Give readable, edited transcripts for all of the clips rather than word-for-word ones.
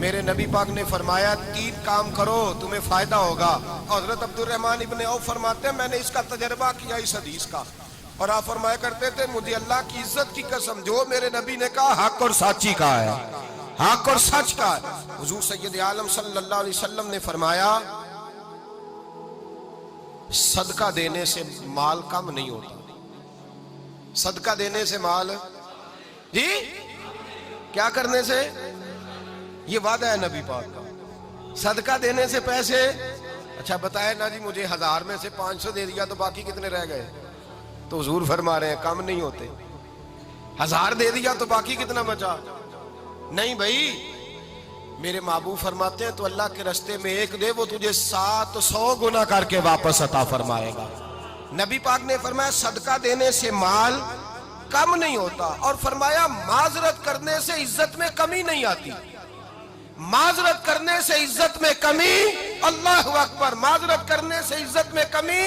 میرے نبی پاک نے فرمایا 3 کام کرو تمہیں فائدہ ہوگا. حضرت عبدالرحمن ابن عوف فرماتے ہیں میں نے اس کا تجربہ کیا اس حدیث کا, اور آپ فرمایا کرتے تھے مجھے اللہ کی عزت کی قسم جو میرے نبی نے کہا حق اور سچی کا ہے, حق اور سچ کا ہے. حضور سید عالم صلی اللہ علیہ وسلم نے فرمایا صدقہ دینے سے مال کم نہیں ہوتا. صدقہ دینے سے مال, جی کیا کرنے سے؟ یہ وعدہ ہے نبی پاک کا, صدقہ دینے سے پیسے. اچھا بتائے نا جی مجھے 1000 میں سے 500 دے دیا تو باقی کتنے رہ گئے؟ تو حضور فرما رہے ہیں کم نہیں ہوتے. 1000 دے دیا تو باقی کتنا بچا؟ نہیں بھائی, میرے محبوب فرماتے ہیں تو اللہ کے راستے میں 1 دے وہ تجھے 700 گنا کر کے واپس عطا فرمائے گا. نبی پاک نے فرمایا صدقہ دینے سے مال کم نہیں ہوتا, اور فرمایا معذرت کرنے سے عزت میں کمی نہیں آتی. معذرت کرنے سے عزت میں کمی, اللہ اکبر, معذرت کرنے سے عزت میں کمی.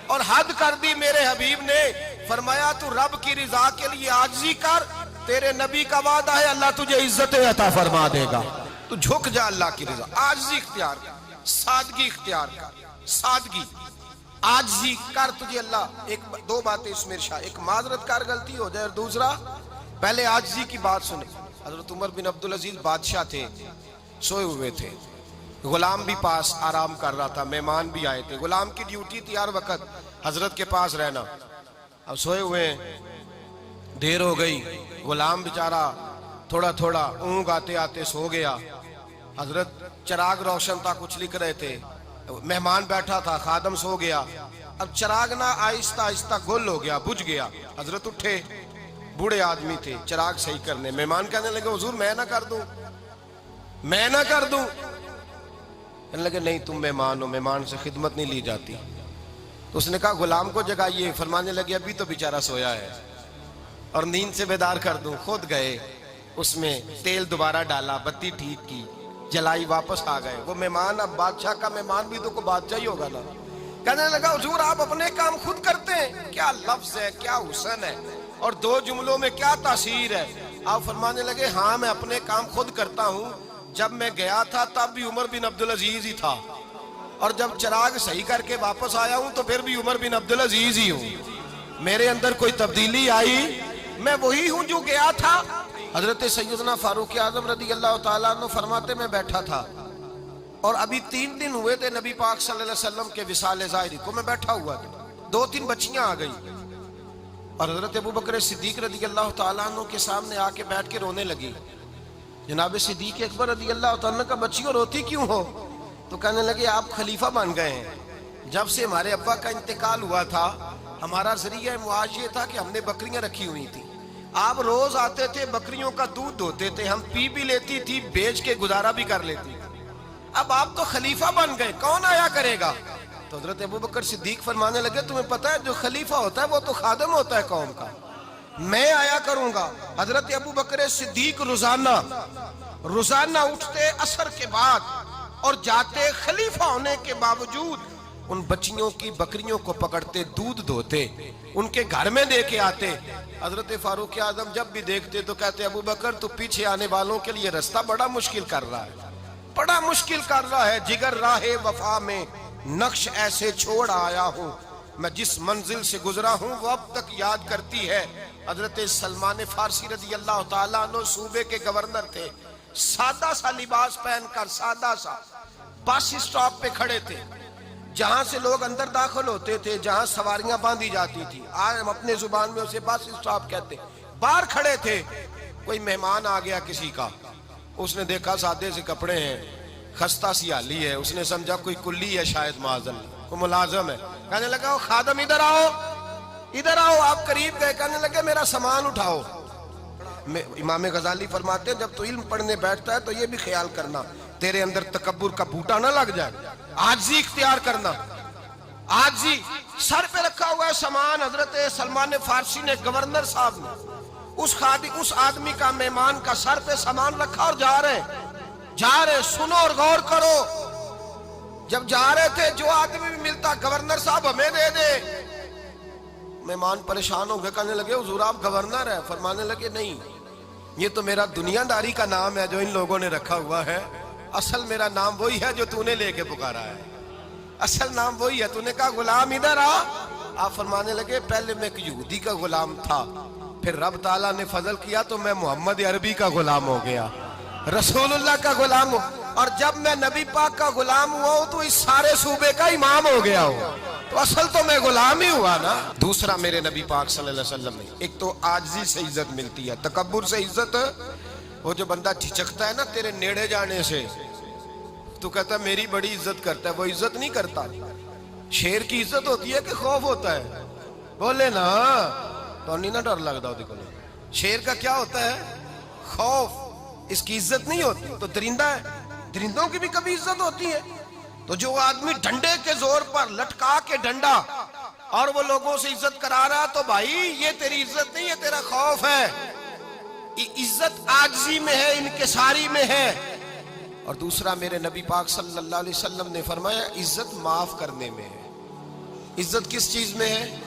اور حد کر دی میرے حبیب نے, فرمایا تو رب کی رضا کے لیے عاجزی کر, تیرے نبی کا وعدہ ہے اللہ تجھے عزت عطا فرما دے گا. تو جھک جا اللہ کی رضا, عاجزی اختیار کر, سادگی اختیار کر, سادگی عاجزی کر, تجھے اللہ 2 باتیں اس میں ارشاد, ایک معذرت کر غلطی ہو جائے, اور دوسرا پہلے عاجزی کی بات سنیں. حضرت عمر بن عبدالعزیز بادشاہ تھے, سوئے ہوئے تھے, غلام بھی پاس آرام کر رہا تھا, مہمان بھی آئے تھے. غلام کی ڈیوٹی تھی ہر وقت حضرت کے پاس رہنا. اب سوئے ہوئے دیر ہو گئی, غلام بیچارہ تھوڑا تھوڑا اونگ آتے آتے سو گیا. حضرت چراغ روشن تھا, کچھ لکھ رہے تھے, مہمان بیٹھا تھا, خادم سو گیا. اب چراغ نہ آہستہ آہستہ گل ہو گیا, بجھ گیا. حضرت اٹھے, بوڑھے آدمی تھے, چراغ صحیح کرنے. مہمان کہنے لگے حضور میں نہ کر دوں, میں نہ کر دوں. کہنے لگے نہیں تم مہمان ہو, مہمان سے خدمت نہیں لی جاتی. تو اس نے کہا غلام کو جگائیے. فرمانے لگے ابھی تو بیچارہ سویا ہے اور نیند سے بیدار کر دوں. خود گئے, اس میں تیل دوبارہ ڈالا, بتی ٹھیک کی, جلائی, واپس آ گئے. وہ مہمان, اب بادشاہ کا مہمان بھی تو کوئی بادشاہ ہی ہوگا نا. کہنے لگا حضور آپ اپنے کام خود کرتے ہیں, کیا لفظ ہے, کیا حسن ہے, اور 2 جملوں میں کیا تاثیر ہے. آپ فرمانے لگے ہاں میں اپنے کام خود کرتا ہوں. جب میں گیا تھا تب بھی عمر بن عبدالعزیز ہی تھا, اور جب چراغ صحیح کر کے واپس آیا ہوں تو پھر بھی عمر بن عبدالعزیز ہی ہوں. میرے اندر کوئی تبدیلی آئی, میں وہی ہوں جو گیا تھا. حضرت سیدنا فاروق اعظم رضی اللہ تعالیٰ عنہ فرماتے میں بیٹھا تھا, اور ابھی 3 دن ہوئے تھے نبی پاک صلی اللہ علیہ وسلم کے وصال ظاہری کو. میں بیٹھا ہوا تھا, 2-3 بچیاں آ گئی, اور حضرت ابوبکر صدیق رضی اللہ تعالیٰ عنہ کے سامنے آ کے بیٹھ کے رونے لگی. جناب صدیق اکبر رضی اللہ تعالیٰ عنہ کا بچیوں روتی کیوں ہو؟ تو کہنے لگے آپ خلیفہ بن گئے ہیں. جب سے ہمارے ابا کا انتقال ہوا تھا ہمارا ذریعہ معاش یہ تھا کہ ہم نے بکریاں رکھی ہوئی تھی. آپ روز آتے تھے, بکریوں کا دودھ دھوتے تھے, ہم پی بھی لیتی تھی, بیچ کے گزارا بھی کر لیتی. اب آپ تو خلیفہ بن گئے, کون آیا کرے گا؟ تو حضرت ابوبکر صدیق فرمانے لگے تمہیں پتہ ہے جو خلیفہ ہوتا ہے وہ تو خادم ہوتا ہے قوم کا, میں آیا کروں گا. حضرت ابوبکر صدیق روزانہ اٹھتے عصر کے بعد اور جاتے, خلیفہ ہونے کے باوجود ان بچیوں کی بکریوں کو پکڑتے, دودھ دھوتے, ان کے گھر میں دے کے آتے. حضرت فاروق اعظم جب بھی دیکھتے تو کہتے ابوبکر تو پیچھے آنے والوں کے لیے رستہ بڑا مشکل کر رہا ہے, بڑا مشکل کر رہا ہے. جگر راہ وفا میں نقش ایسے چھوڑ آیا ہوں, میں جس منزل سے گزرا ہوں وہ اب تک یاد کرتی ہے. حضرت سلمان فارسی رضی اللہ تعالیٰ عنہ صوبے کے گورنر تھے, سادہ سا لباس پہن کر, سادہ سا, بس اسٹاپ پہ کھڑے تھے, جہاں سے لوگ اندر داخل ہوتے تھے, جہاں سواریاں باندھی جاتی تھی, آج ہم اپنے زبان میں اسے بس اسٹاپ کہتے. باہر کھڑے تھے, کوئی مہمان آ گیا کسی کا, اس نے دیکھا سادے سے کپڑے ہیں, خستہ سی حالی ہے, اس نے سمجھا کوئی کلی ہے شاید, معاذن کوئی ملازم ہے. کہنے لگا خادم ادھر آؤ, ادھر آؤ. آپ قریب گئے, کہنے لگے میرا سامان اٹھاؤ. امام غزالی فرماتے ہیں جب تو علم پڑھنے بیٹھتا ہے تو یہ بھی خیال کرنا تیرے اندر تکبر کا بوٹا نہ لگ جائے, عاجزی اختیار کرنا. عاجزی, سر پہ رکھا ہوا ہے سامان. حضرت سلمان فارسی نے, گورنر صاحب نے, اس آدمی کا, مہمان کا سر پہ سامان رکھا اور جا رہے. سنو اور غور کرو. جب جا رہے تھے جو آدمی بھی ملتا, گورنر صاحب ہمیں دے دے. مہمان پریشان ہو گئے, کہنے لگے حضور آپ گورنر ہیں؟ فرمانے لگے نہیں, یہ تو میرا دنیا داری کا نام ہے جو ان لوگوں نے رکھا ہوا ہے، اصل میرا نام وہی ہے جو تو نے لے کے پکارا ہے، اصل نام وہی ہے۔ تو نے کہا غلام ادھر آ، آپ فرمانے لگے پہلے میں ایک یہودی کا غلام تھا، پھر رب تعالیٰ نے فضل کیا تو میں محمد عربی کا غلام ہو گیا، رسول اللہ کا غلام ہوں، اور جب میں نبی پاک کا غلام ہوا ہوں تو اس سارے صوبے کا امام ہو گیا ہوں، تو اصل تو میں غلام ہی ہوا نا۔ دوسرا میرے نبی پاک صلی اللہ علیہ وسلم نے ایک تو عاجزی سے عزت ملتی ہے، تکبر سے عزت، وہ جو بندہ جھجکتا ہے نا تیرے نیڑے جانے سے، تو کہتا ہے میری بڑی عزت کرتا ہے، وہ عزت نہیں کرتا۔ شیر کی عزت ہوتی ہے کہ خوف ہوتا ہے؟ بولے نا تو نہیں نا ڈر لگتا ہوتی کو۔ شیر کا کیا ہوتا ہے؟ خوف، اس کی عزت نہیں ہوتی۔ تو درندہ ہے، درندوں کی بھی کبھی عزت ہوتی ہے؟ تو جو آدمی ڈنڈے کے زور پر لٹکا کے ڈنڈا اور وہ لوگوں سے عزت کرا رہا، تو بھائی یہ تیری عزت نہیں ہے، تیرا خوف ہے۔ عزت عاجزی میں ہے، انکساری میں ہے۔ اور دوسرا میرے نبی پاک صلی اللہ علیہ وسلم نے فرمایا عزت معاف کرنے میں ہے۔ عزت کس چیز میں ہے؟